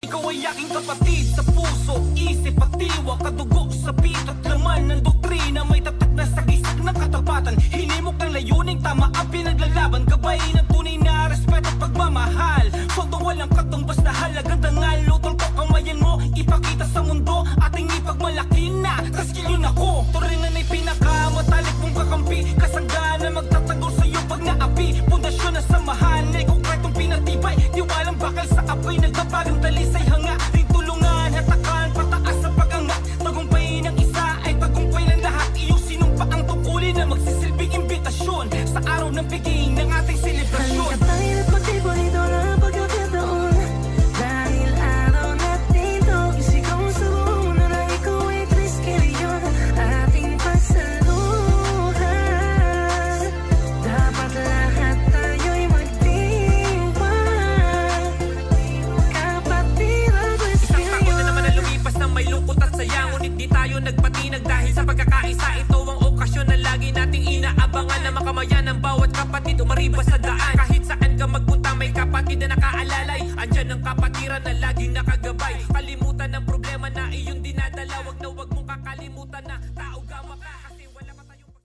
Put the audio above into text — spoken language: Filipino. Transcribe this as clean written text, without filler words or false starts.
Ikaw ay aking kapatid sa puso, isip at diwa, kadugo sa pito at laman ng doktrina. May tatak na sagisag ng katapatan, hinimok ng layuning tama ang pinaglalaban. Gabay ng tunay na respeto at pagmamahal, soldong walang katumbas na halagang dangal. Lutol ko kamayan mo, ipakita sa mundo ating ipagmalaki na taskil yun ako. Turingan ay pinakamatalik mong kakampi, kasangga na magtatanggol sa'yo pag naapi. Pundasyon na samahan ay konkretong pinatibay, tiwalang bakal sa apoy nagbabagang talisay. Hanga rin tulungan, hatakan, pataas sa pag-angat. Tagumpay ng isa ay tagumpay ng lahat. Iyong sinumpa ang tungkulin na magsisilbing imbitasyon sa araw ng biging ng ating selebrasyon. Halika tayo at magtibay, ito na pagkakataon. Dahil araw natin to, isigaw sa buo na ikaw ay triskil yun ating pasaluhan. Dapat lahat tayo'y magtiwala, kapatid at triskil yun. Isang taon na naman na lumipas na may lungkot at saya, ngunit di tayo nagpatinag dahil sa pagkakaisa. Ito ang okasyon na lagi nating inaabangan, na makamayan ng bawat kapatid umaribas sa daan. Kahit saan ka magpunta may kapatid na nakaalalay, andyan ang kapatiran na laging nakagabay. Kalimutan ang problema na iyong dinadala, wag na wag mong kakalimutan na